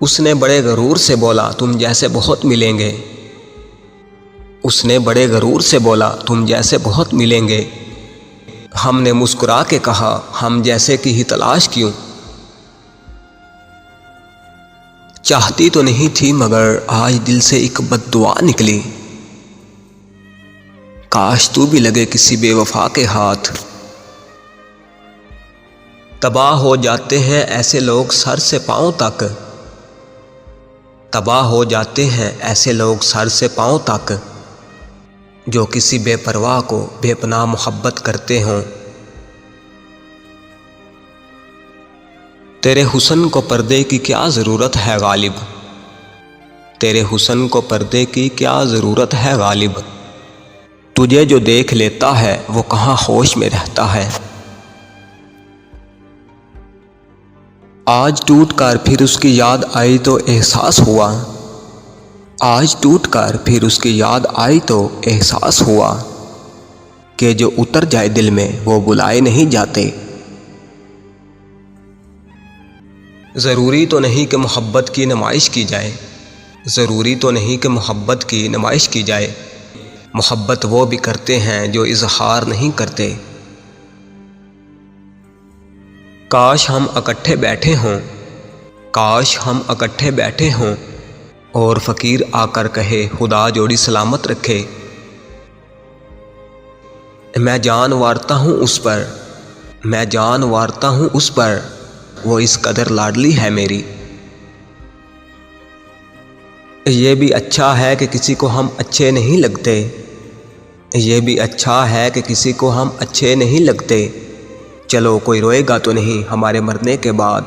اس نے بڑے غرور سے بولا تم جیسے بہت ملیں گے۔ اس نے بڑے غرور سے بولا تم جیسے بہت ملیں گے۔ ہم نے مسکرا کے کہا ہم جیسے کی ہی تلاش کیوں۔ چاہتی تو نہیں تھی مگر آج دل سے ایک بد دعا نکلی، کاش تو بھی لگے کسی بے وفا کے ہاتھ۔ تباہ ہو جاتے ہیں ایسے لوگ سر سے پاؤں تک، تباہ ہو جاتے ہیں ایسے لوگ سر سے پاؤں تک، جو کسی بے پرواہ کو بے پناہ محبت کرتے ہوں۔ تیرے حسن کو پردے کی کیا ضرورت ہے غالب، تیرے حسن کو پردے کی کیا ضرورت ہے غالب، تجھے جو دیکھ لیتا ہے وہ کہاں ہوش میں رہتا ہے۔ آج ٹوٹ کر پھر اس کی یاد آئی تو احساس ہوا، آج ٹوٹ کر پھر اس کی یاد آئی تو احساس ہوا، کہ جو اتر جائے دل میں وہ بلائے نہیں جاتے۔ ضروری تو نہیں کہ محبت کی نمائش کی جائے، ضروری تو نہیں کہ محبت کی نمائش کی جائے، محبت وہ بھی کرتے ہیں جو اظہار نہیں کرتے۔ کاش ہم اکٹھے بیٹھے ہوں، کاش ہم اکٹھے بیٹھے ہوں، اور فقیر آ کر کہے خدا جوڑی سلامت رکھے۔ میں جان وارتا ہوں اس پر، میں جان وارتا ہوں اس پر، وہ اس قدر لاڈلی ہے میری۔ یہ بھی اچھا ہے کہ کسی کو ہم اچھے نہیں لگتے، یہ بھی اچھا ہے کہ کسی کو ہم اچھے نہیں لگتے، چلو کوئی روئے گا تو نہیں ہمارے مرنے کے بعد۔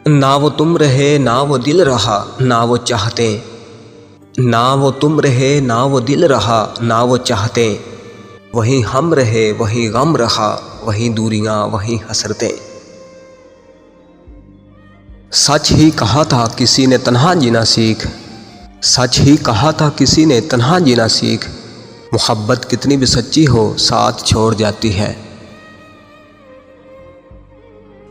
نہ وہ تم رہے نہ وہ دل رہا نہ وہ چاہتے، نہ وہ تم رہے نہ وہ دل رہا نہ وہ چاہتے، وہیں ہم رہے وہیں غم رہا، وہیں دوریاں وہیں حسرتیں۔ سچ ہی کہا تھا کسی نے تنہا جینا سیکھ، سچ ہی کہا تھا کسی نے تنہا جینا سیکھ، محبت کتنی بھی سچی ہو ساتھ چھوڑ جاتی ہے۔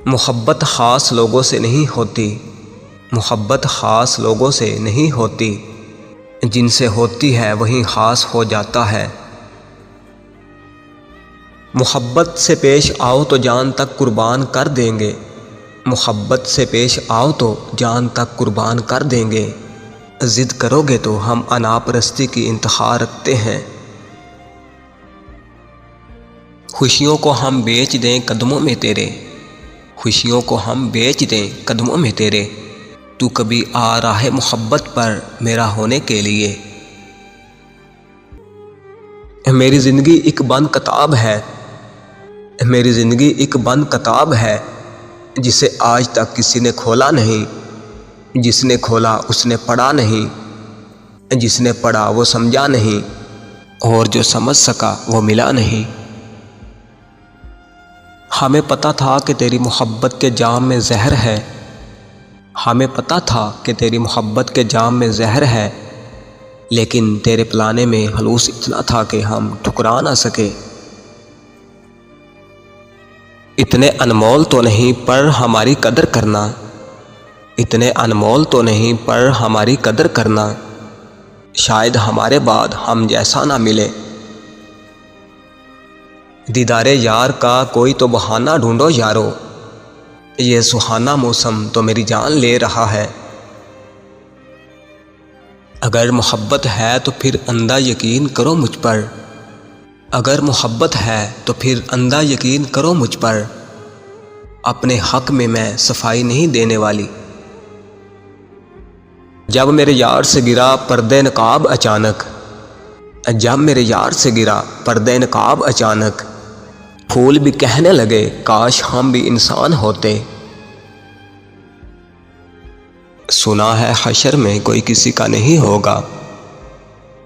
محبت خاص لوگوں سے نہیں ہوتی، محبت خاص لوگوں سے نہیں ہوتی، جن سے ہوتی ہے وہیں خاص ہو جاتا ہے۔ محبت سے پیش آؤ تو جان تک قربان کر دیں گے، محبت سے پیش آؤ تو جان تک قربان کر دیں گے، ضد کرو گے تو ہم انا پرستی کی انتہا رکھتے ہیں۔ خوشیوں کو ہم بیچ دیں قدموں میں تیرے، خوشیوں کو ہم بیچ دیں قدموں میں تیرے، تو کبھی آ راہ محبت پر میرا ہونے کے لیے۔ میری زندگی ایک بند کتاب ہے، میری زندگی ایک بند کتاب ہے، جسے آج تک کسی نے کھولا نہیں، جس نے کھولا اس نے پڑھا نہیں، جس نے پڑھا وہ سمجھا نہیں، اور جو سمجھ سکا وہ ملا نہیں۔ ہمیں پتہ تھا کہ تیری محبت کے جام میں زہر ہے، ہمیں پتہ تھا کہ تیری محبت کے جام میں زہر ہے، لیکن تیرے پلانے میں خلوص اتنا تھا کہ ہم ٹھکرا نہ سکے۔ اتنے انمول تو نہیں پر ہماری قدر کرنا، اتنے انمول تو نہیں پر ہماری قدر کرنا، شاید ہمارے بعد ہم جیسا نہ ملے۔ دیدار یار کا کوئی تو بہانہ ڈھونڈو یارو، یہ سہانا موسم تو میری جان لے رہا ہے۔ اگر محبت ہے تو پھر اندھا یقین کرو مجھ پر، اگر محبت ہے تو پھر اندھا یقین کرو مجھ پر، اپنے حق میں میں صفائی نہیں دینے والی۔ جب میرے یار سے گرا پردے نقاب اچانک، جب میرے یار سے گرا پردے نقاب اچانک، پھول بھی کہنے لگے کاش ہم بھی انسان ہوتے۔ سنا ہے حشر میں کوئی کسی کا نہیں ہوگا،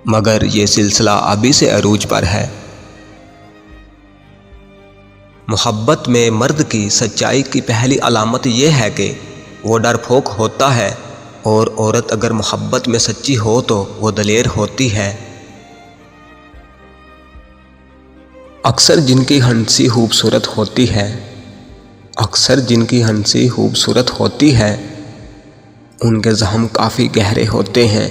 مگر یہ سلسلہ ابھی سے عروج پر ہے۔ محبت میں مرد کی سچائی کی پہلی علامت یہ ہے کہ وہ ڈرپوک ہوتا ہے، اور عورت اگر محبت میں سچی ہو تو وہ دلیر ہوتی ہے۔ اکثر جن کی ہنسی خوبصورت ہوتی ہے، اکثر جن کی ہنسی خوبصورت ہوتی ہے ان کے زخم کافی گہرے ہوتے ہیں۔